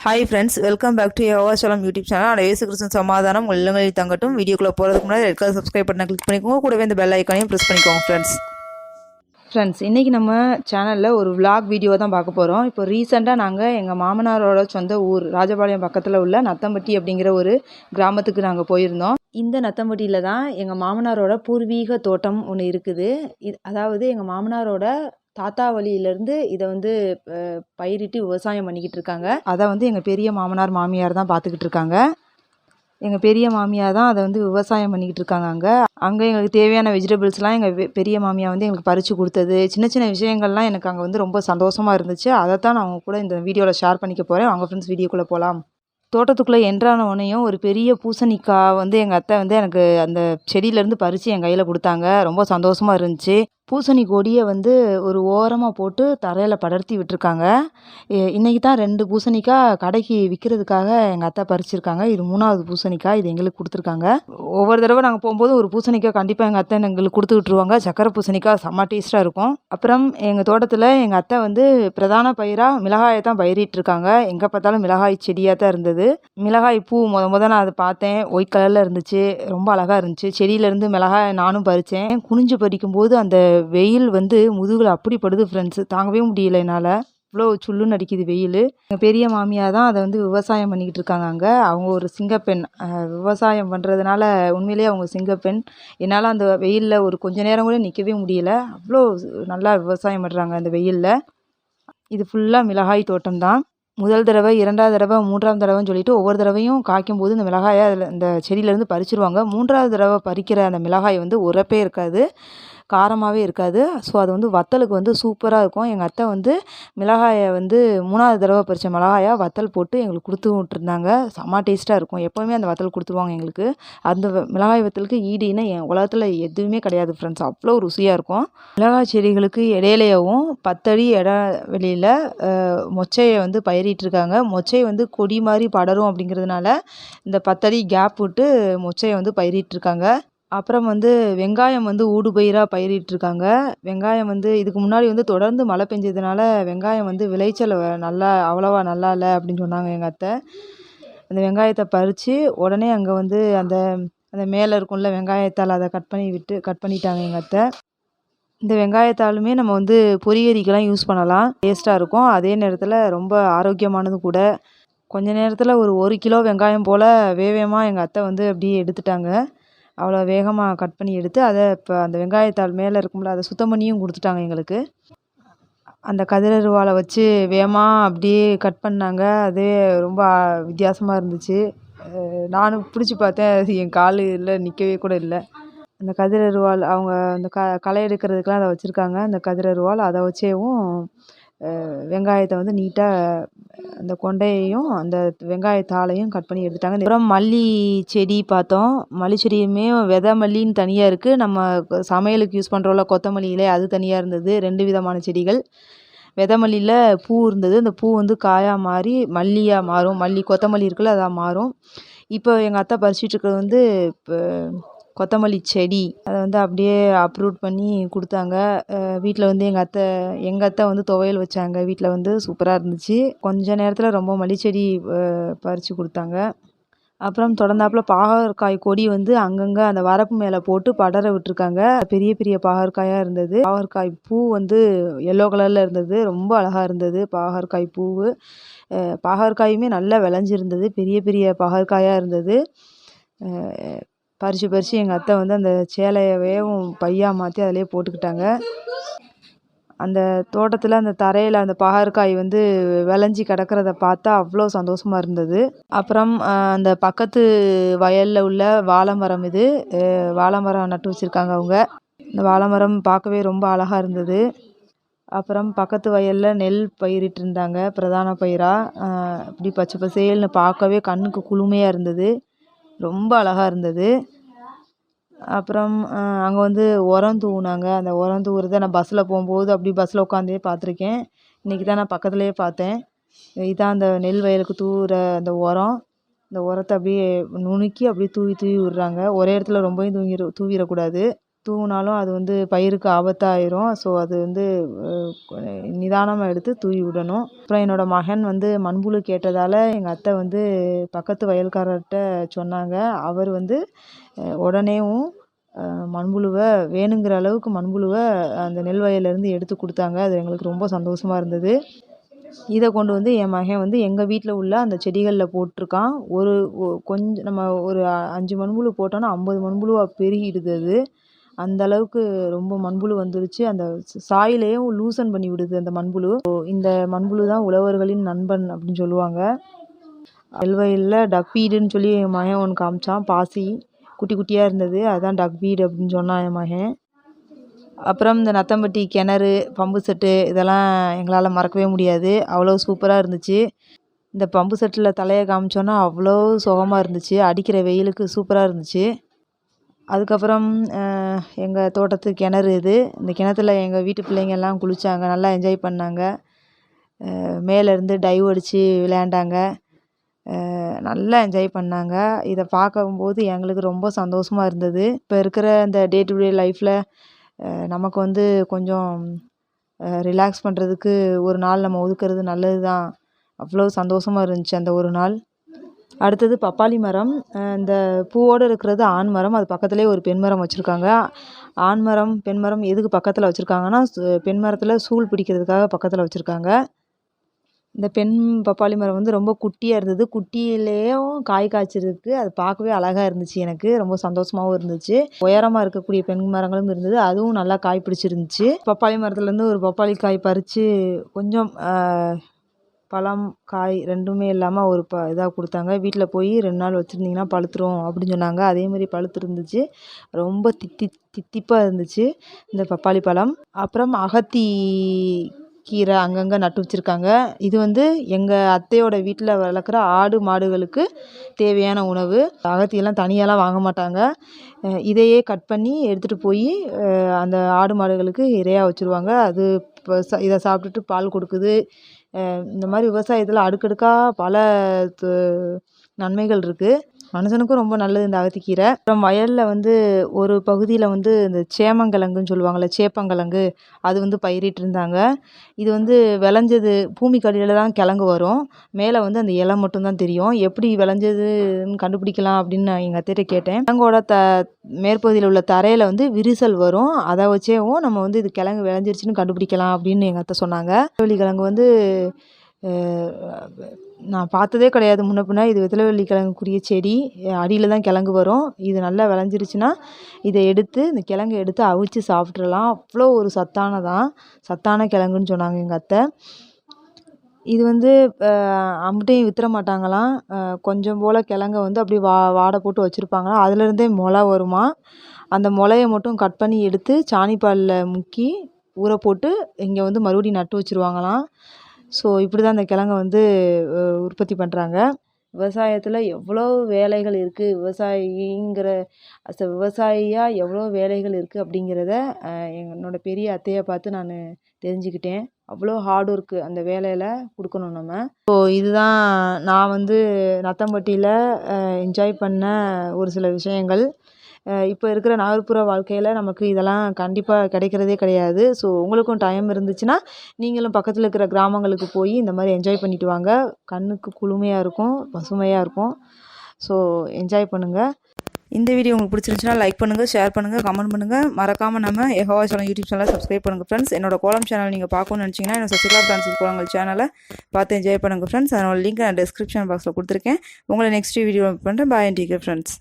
Hi friends, welcome back to Jehovah Shalom YouTube channel. Yesu கிறிஸ்துவின் சமாதானம் உங்கள் இல்லங்களில் தங்கட்டும். வீடியோக்குள்ளே போகிறதுக்கு முன்னாடி ரெட் கலர் சப்ஸ்கிரைப் பட்டனை கிளிக் பண்ணிக்கோங்க. கூடவே இந்த பெல் ஐக்கானையும் ப்ரெஸ் பண்ணிக்கோங்க ஃப்ரெண்ட்ஸ். இன்றைக்கி நம்ம சேனலில் ஒரு vlog வீடியோ தான் பார்க்க போகிறோம். இப்போ ரீசெண்டாக நாங்கள் எங்கள் மாமனாரோட சொந்த ஊர் ராஜபாளையம் பக்கத்தில் உள்ள நத்தம்பட்டி அப்படிங்கிற ஒரு கிராமத்துக்கு நாங்கள் போயிருந்தோம். இந்த நத்தம்பட்டியில் தான் எங்கள் மாமனாரோட பூர்வீக தோட்டம் ஒன்று இருக்குது. அதாவது எங்கள் மாமனாரோட தாத்தா வழியிலேருந்து இதை வந்து பயிரிட்டு விவசாயம் பண்ணிக்கிட்டு இருக்காங்க. அதை வந்து எங்கள் பெரிய மாமனார் மாமியார் தான் பார்த்துக்கிட்டு இருக்காங்க. எங்கள் பெரிய மாமியார் தான் அதை வந்து விவசாயம் பண்ணிக்கிட்டு இருக்காங்க. அங்கே எங்களுக்கு தேவையான வெஜிடபிள்ஸ்லாம் எங்கள் பெரிய மாமியார் வந்து எங்களுக்கு பறித்து கொடுத்தது, சின்ன சின்ன விஷயங்கள்லாம் எனக்கு அங்கே வந்து ரொம்ப சந்தோஷமாக இருந்துச்சு. அதை தான் நான் அவங்க கூட இந்த வீடியோவில் ஷேர் பண்ணிக்க போகிறேன். அவங்க ஃப்ரெண்ட்ஸ் வீடியோக்குள்ளே போகலாம். தோட்டத்துக்குள்ளே என்ட்ரான உடனேயும் ஒரு பெரிய பூசணிக்காய் வந்து எங்கள் அத்தை வந்து எனக்கு அந்த செடியிலேருந்து பறித்து என் கையில் கொடுத்தாங்க. ரொம்ப சந்தோஷமாக இருந்துச்சு. பூசணி கொடியை வந்து ஒரு ஓரமாக போட்டு தரையில் படர்த்தி விட்டுருக்காங்க. இன்றைக்கி தான் 2 பூசணிக்காய் கடைக்கு விற்கிறதுக்காக எங்கள் அத்தை பறிச்சிருக்காங்க. இது 3வது பூசணிக்காய். இது எங்களுக்கு கொடுத்துருக்காங்க. ஒவ்வொரு தடவை நாங்கள் போகும்போது ஒரு பூசணிக்காய் கண்டிப்பாக எங்கள் அத்தை எங்களுக்கு கொடுத்து விட்ருவாங்க. சக்கரை பூசணிக்காய் செம்ம டேஸ்ட்டாக இருக்கும். அப்புறம் எங்கள் தோட்டத்தில் எங்கள் அத்தை வந்து பிரதான பயிராக மிளகாயை தான் பயிரிட்டிருக்காங்க. எங்கே பார்த்தாலும் மிளகாய் செடியாக தான் இருந்தது. மிளகாய் பூ முத நான் அதை பார்த்தேன். ஒயிட் கலரில் இருந்துச்சு, ரொம்ப அழகாக இருந்துச்சு. செடியிலேருந்து மிளகாய் நானும் பறித்தேன். குனிஞ்சு பறிக்கும்போது அந்த வெயில் வந்து முதுகில் அப்படி படுது ஃப்ரெண்ட்ஸ், தாங்கவே முடியல என்னால். இவ்வளோ சுள்ளுன்னு அடிக்குது வெயில். எங்கள் பெரிய மாமியார் தான் அதை வந்து விவசாயம் பண்ணிக்கிட்டு இருக்காங்க. அவங்க ஒரு சிங்கப்பெண். விவசாயம் பண்ணுறதுனால உண்மையிலேயே அவங்க சிங்கப்பெண். என்னால் அந்த வெயிலில் ஒரு கொஞ்ச நேரம் கூட நிற்கவே முடியல. அவ்வளோ நல்லா விவசாயம் பண்ணுறாங்க அந்த வெயிலில். இது ஃபுல்லாக மிளகாய் தோட்டம் தான். முதல் தடவை, 2வது தடவை, 3ஆம் தடவைன்னு சொல்லிட்டு ஒவ்வொரு தடவையும் காய்க்கும் போது இந்த மிளகாயை அதில் இந்த செடியிலேருந்து பறிச்சிருவாங்க. 3வது தடவை பறிக்கிற அந்த மிளகாய் வந்து உரப்பே இருக்காது, காரமாகவே இருக்காது. ஸோ அது வந்து வத்தலுக்கு வந்து சூப்பராக இருக்கும். எங்கள் அத்தை வந்து மிளகாயை வந்து 3வது தடவை பறித்த மிளகாயை வத்தல் போட்டு எங்களுக்கு கொடுத்து விட்டுருந்தாங்க. செம்ம டேஸ்ட்டாக இருக்கும். எப்போவுமே அந்த வத்தல் கொடுத்துருவாங்க எங்களுக்கு. அந்த மிளகாய் வத்தலுக்கு ஈடுன்னு என் உலகத்தில் எதுவுமே கிடையாது ஃப்ரெண்ட்ஸ். அவ்வளோ ருசியாக இருக்கும். மிளகாய் செடிகளுக்கு இடையிலையவும் 10 அடி வெளியில் மொச்சையை வந்து பயிரிட்டிருக்காங்க. மொச்சை வந்து கொடி மாதிரி படரும் அப்படிங்கிறதுனால இந்த 10 அடி கேப் விட்டு மொச்சையை வந்து பயிரிட்டிருக்காங்க. அப்புறம் வந்து வெங்காயம் வந்து ஊடுபயிராக பயிரிட்டிருக்காங்க. வெங்காயம் வந்து இதுக்கு முன்னாடி வந்து தொடர்ந்து மழை பெஞ்சதுனால வெங்காயம் வந்து விளைச்சல் அவ்வளோவா நல்லா இல்லை அப்படின்னு சொன்னாங்க எங்கள் அத்தை. அந்த வெங்காயத்தை பறித்து உடனே அங்கே வந்து அந்த அந்த மேலே இருக்கும்ல வெங்காயத்தால் அதை கட் பண்ணிட்டாங்க எங்கள் அத்தை. இந்த வெங்காயத்தாலுமே நம்ம வந்து பொரியரிக்கெல்லாம் யூஸ் பண்ணலாம். டேஸ்ட்டாக இருக்கும். அதே நேரத்தில் ரொம்ப ஆரோக்கியமானது கூட. கொஞ்ச நேரத்தில் ஒரு 1 கிலோ வெங்காயம் போல் வேகமாக எங்கள் அத்தை வந்து அப்படியே எடுத்துட்டாங்க. அவ்வளோ வேகமாக கட் பண்ணி எடுத்து அதை இப்போ அந்த வெங்காயத்தாள் மேலே இருக்கும்ல அதை சுத்தம் பண்ணியும் கொடுத்துட்டாங்க எங்களுக்கு. அந்த கதிரருவாளை வச்சு வேகமாக அப்படியே கட் பண்ணாங்க. அதே ரொம்ப வித்தியாசமாக இருந்துச்சு. நானும் பிடிச்சி பார்த்தேன், அது என் காலில் நிற்கவே கூட இல்லை. அந்த கதிரருவாள் அவங்க அந்த களை எடுக்கிறதுக்கெலாம் அதை வச்சுருக்காங்க. அந்த கதிரருவாள் அதை வச்சேவும் வெங்காயத்தை வந்து நீட்டாக அந்த கொண்டையையும் அந்த வெங்காயத்தாளையும் கட் பண்ணி எடுத்துட்டாங்க. அப்புறம் மல்லி செடி பார்த்தோம். மல்லி செடியுமே விதை மல்லின்னு தனியாக இருக்குது. நம்ம சமையலுக்கு யூஸ் பண்ணுறோம்ல கொத்தமல்லி இலை, அது தனியாக இருந்தது. 2 விதமான செடிகள். விதை மல்லியில் பூ இருந்தது. அந்த பூ வந்து காயாக மாறி மல்லியாக மாறும். கொத்தமல்லி இருக்குல்ல, அதாக மாறும். இப்போ எங்கள் அத்தை பறிச்சிட்டு இருக்கிறது வந்து இப்போ கொத்தமல்லி செடி. அதை வந்து அப்படியே அப்ரூட் பண்ணி கொடுத்தாங்க. வீட்டில் வந்து எங்கள் அத்தை வந்து துவையல் வச்சாங்க. வீட்டில் வந்து சூப்பராக இருந்துச்சு. கொஞ்ச நேரத்தில் ரொம்ப மல்லிச்செடி பறித்து கொடுத்தாங்க. அப்புறம் தொடர்ந்தாப்புல பாகற்காய் கொடி வந்து அங்கங்கே அந்த வரப்பு மேலே போட்டு படர விட்டுருக்காங்க. பெரிய பெரிய பாகற்காயாக இருந்தது. பாகற்காய் பூ வந்து எல்லோ கலரில் இருந்தது. ரொம்ப அழகாக இருந்தது பாகற்காய் பூவு. பாகற்காயுமே நல்லா விளைஞ்சிருந்தது. பெரிய பெரிய பாகற்காயாக இருந்தது. பறித்து எங்கள் அத்தை வந்து அந்த சேலையவேவும் பையாக மாற்றி அதிலே போட்டுக்கிட்டாங்க. அந்த தோட்டத்தில் அந்த தரையில் அந்த பாகற்காய் வந்து விளைஞ்சி கிடக்கிறத பார்த்தா அவ்வளோ சந்தோஷமாக இருந்தது. அப்புறம் அந்த பக்கத்து வயலில் உள்ள வாழை மரம், இது வாழை மரம் நட்டு வச்சுருக்காங்க அவங்க. இந்த வாழை மரம் பார்க்கவே ரொம்ப அழகாக இருந்தது. அப்புறம் பக்கத்து வயலில் நெல் பயிரிட்டு இருந்தாங்க, பிரதான பயிராக. இப்படி பச்சை பசேல்னு பார்க்கவே கண்ணுக்கு குளுமையாக இருந்தது. ரொம்ப அழகாக இருந்தது. அப்புறம் அங்கே வந்து உரம் தூவுனாங்க. அந்த உரம் தூவுறதை நான் பஸ்ஸில் போகும்போது அப்படி பஸ்ஸில் உட்காந்தே பார்த்துருக்கேன். இன்றைக்கி தான் நான் பக்கத்துலேயே பார்த்தேன். இதான் அந்த நெல் வயலுக்கு தூவுற அந்த உரம். இந்த உரத்தை அப்படியே நுணுக்கி அப்படியே தூவி விடுறாங்க. ஒரே இடத்துல ரொம்பவும் தூவிடக்கூடாது. தூவினாலும் அது வந்து பயிருக்கு ஆபத்தாயிரும். ஸோ அது வந்து நிதானமாக எடுத்து தூவி விடணும். அப்புறம் என்னோடய மகன் வந்து மண்புழு கேட்டதால் எங்கள் அத்தை வந்து பக்கத்து வயல்காரர்கிட்ட சொன்னாங்க. அவர் வந்து உடனேவும் மண்புழுவை வேணுங்கிற அளவுக்கு மண்புழுவை அந்த நெல் வயல்லேருந்து எடுத்து கொடுத்தாங்க. அது எங்களுக்கு ரொம்ப சந்தோஷமாக இருந்தது. இதை கொண்டு வந்து என் மகன் வந்து எங்கள் வீட்டில் உள்ள அந்த செடிகளில் போட்டிருக்கான். கொஞ்சம் நம்ம ஒரு 5 மண்புழு போட்டோன்னா 50 மண்புழுவாக பெருகிடுது அது. அந்த அளவுக்கு ரொம்ப மண்புழு வந்துருச்சு. அந்த சாயிலையும் லூசன் பண்ணி விடுது அந்த மண்புழு. இந்த மண்புழு தான் உழவர்களின் நண்பன் அப்படின்னு சொல்லுவாங்க. நெல்வயலில் டக்வீடுன்னு சொல்லி என் மகன் ஒன்று காமிச்சான். பாசி குட்டி குட்டியாக இருந்தது, அதுதான் டக்வீடு அப்படின்னு சொன்னான் என் மகன். அப்புறம் இந்த நத்தம்பட்டி கிணறு, பம்பு செட்டு இதெல்லாம் எங்களால் மறக்கவே முடியாது. அவ்வளோ சூப்பராக இருந்துச்சு. இந்த பம்பு செட்டில் தலையை காமிச்சோன்னா அவ்வளோ சுகமாக இருந்துச்சு. அடிக்கிற வெயிலுக்கு சூப்பராக இருந்துச்சு. அதுக்கப்புறம் எங்கள் தோட்டத்து கிணறு இது. இந்த கிணத்துல எங்கள் வீட்டு பிள்ளைங்கள்லாம் குளித்தாங்க, நல்லா என்ஜாய் பண்ணாங்க. மேலேருந்து டைவ் அடித்து விளையாண்டாங்க, நல்லா என்ஜாய் பண்ணாங்க. இதை பார்க்கும்போது எங்களுக்கு ரொம்ப சந்தோஷமாக இருந்தது. இப்போ இருக்கிற இந்த டே டு டே லைஃப்பில் நமக்கு வந்து கொஞ்சம் ரிலாக்ஸ் பண்ணுறதுக்கு ஒரு நாள் நம்ம ஒதுக்குறது நல்லது தான். அவ்வளோ சந்தோஷமாக இருந்துச்சு அந்த ஒரு நாள். அடுத்தது பப்பாளி மரம். இந்த பூவோடு இருக்கிறது ஆண் மரம், அது பக்கத்துலேயே ஒரு பெண் மரம் வச்சுருக்காங்க. ஆண் மரம் பெண் மரம் எதுக்கு பக்கத்தில் வச்சுருக்காங்கன்னா, பெண் மரத்தில் சூல் பிடிக்கிறதுக்காக பக்கத்தில் வச்சுருக்காங்க. இந்த பெண் பப்பாளி மரம் வந்து ரொம்ப குட்டியாக இருந்தது. குட்டியிலேயும் காய் காய்ச்சிருக்கு. அது பார்க்கவே அழகாக இருந்துச்சு. எனக்கு ரொம்ப சந்தோஷமாகவும் இருந்துச்சு. உயரமாக இருக்கக்கூடிய பெண் மரங்களும் இருந்தது, அதுவும் நல்லா காய் பிடிச்சிருந்துச்சு. பப்பாளி மரத்துலேருந்து ஒரு பப்பாளி காய் பறித்து கொஞ்சம் பழம் காய் ரெண்டுமே இல்லாமல் ஒரு இதாக கொடுத்தாங்க. வீட்டில் போய் 2 நாள் வச்சுருந்தீங்கன்னா பழுத்துரும் அப்படின்னு சொன்னாங்க. அதேமாதிரி பழுத்துருந்துச்சு. ரொம்ப தித்திப்பாக இருந்துச்சு இந்த பப்பாளி பழம். அப்புறம் அகத்தி கீரை அங்கங்கே நட்டு வச்சுருக்காங்க. இது வந்து எங்கள் அத்தையோட வீட்டில் வளர்க்குற ஆடு மாடுகளுக்கு தேவையான உணவு. அகத்தியெல்லாம் தனியாலாம் வாங்க மாட்டாங்க. இதையே கட் பண்ணி எடுத்துகிட்டு போய் அந்த ஆடு மாடுகளுக்கு இரையாக வச்சுருவாங்க. அது இதை சாப்பிட்டுட்டு பால் கொடுக்குது. இந்த மாதிரி விவசாயத்தில் அடுக்கடுக்காக பல நன்மைகள் இருக்குது. மனுஷனுக்கும் ரொம்ப நல்லது இந்த அகத்திக்கீரை. அப்புறம் வயலில் வந்து ஒரு பகுதியில் வந்து இந்த சேமங்கிழங்குன்னு சொல்லுவாங்கள்ல, சேப்பங்கிழங்கு, அது வந்து பயிரிட்டு இருந்தாங்க. இது வந்து விளைஞ்சது பூமிக்கடியில் தான் கிழங்கு வரும். மேலே வந்து அந்த இலை மட்டும்தான் தெரியும். எப்படி விளைஞ்சதுன்னு கண்டுபிடிக்கலாம் அப்படின்னு நான் எங்கள் அத்தைகிட்ட கேட்டேன். கிழங்கோட மேற்பகுதியில் உள்ள தரையில் வந்து விரிசல் வரும். அதை வச்சேவும் நம்ம வந்து இது கிழங்கு விளைஞ்சிருச்சுன்னு கண்டுபிடிக்கலாம் அப்படின்னு எங்கள் அத்தை சொன்னாங்க. கிழங்கு வந்து நான் பார்த்ததே கிடையாது முன்ன பின்ன. இது வெத்தலைவள்ளி கிழங்குக்குரிய செடி. அடியில் தான் கிழங்கு வரும். இது நல்லா விளைஞ்சிருச்சுன்னா இதை எடுத்து இந்த கிழங்கை எடுத்து அவிச்சு சாப்பிட்றலாம். அவ்வளோ ஒரு சத்தான கிழங்குன்னு சொன்னாங்க எங்கள் அத்தை. இது வந்து அம்புட்டையும் வித்துற மாட்டாங்களாம். கொஞ்சம் போல் கிழங்க வந்து அப்படியே வாடை போட்டு வச்சுருப்பாங்களாம். அதுலேருந்தே முளை வருமா. அந்த முளையை மட்டும் கட் பண்ணி எடுத்து சாணிப்பாலில் முக்கி ஊற போட்டு இங்கே வந்து மறுபடியும் நட்டு வச்சுருவாங்களாம். ஸோ இப்படி தான் அந்த கிழங்க வந்து உற்பத்தி பண்ணுறாங்க. விவசாயத்தில் எவ்வளோ வேலைகள் இருக்குது, விவசாயியாக எவ்வளோ வேலைகள் இருக்குது அப்படிங்கிறத என்னோடய பெரிய அத்தையை பார்த்து நான் தெரிஞ்சுக்கிட்டேன். அவ்வளோ ஹார்ட் ஒர்க்கு அந்த வேலையில் கொடுக்கணும் நம்ம. ஸோ இதுதான் நான் வந்து நத்தம்பட்டியில் என்ஜாய் பண்ண ஒரு சில விஷயங்கள். இப்போ இருக்கிற நகர்ப்புற வாழ்க்கையில் நமக்கு இதெல்லாம் கண்டிப்பாக கிடைக்கிறதே கிடையாது. ஸோ உங்களுக்கும் டைம் இருந்துச்சுன்னா நீங்களும் பக்கத்தில் இருக்கிற கிராமங்களுக்கு போய் இந்த மாதிரி என்ஜாய் பண்ணிட்டு வாங்க. கண்ணுக்கு குளுமையாக இருக்கும், பசுமையாக இருக்கும். ஸோ என்ஜாய் பண்ணுங்கள். இந்த வீடியோ உங்களுக்கு பிடிச்சிருந்துச்சுன்னா லைக் பண்ணுங்கள், ஷேர் பண்ணுங்கள், கமெண்ட் பண்ணுங்கள். மறக்காமல் நம்ம யெகோவா ஷாலோம் யூடியூப் சேனலை சப்ஸ்கிரைப் பண்ணுங்கள் ஃப்ரெண்ட்ஸ். என்னோட கோலம் சேனல் நீங்கள் பார்க்கணும்னு நினச்சிங்கன்னா என்னோட சசிகலா டான்ஸ் கோலங்கள் சேனலை பார்த்து என்ஜாய் பண்ணுங்கள் ஃப்ரெண்ட்ஸ். அதனோட லிங்க் நான் டிஸ்கிரிப்ஷன் பாக்ஸில் கொடுத்துருக்கேன். உங்களை நெக்ஸ்ட் வீடியோ பண்ணுறேன். பாய் அண்ட் டேக் கேர் ஃப்ரெண்ட்ஸ்.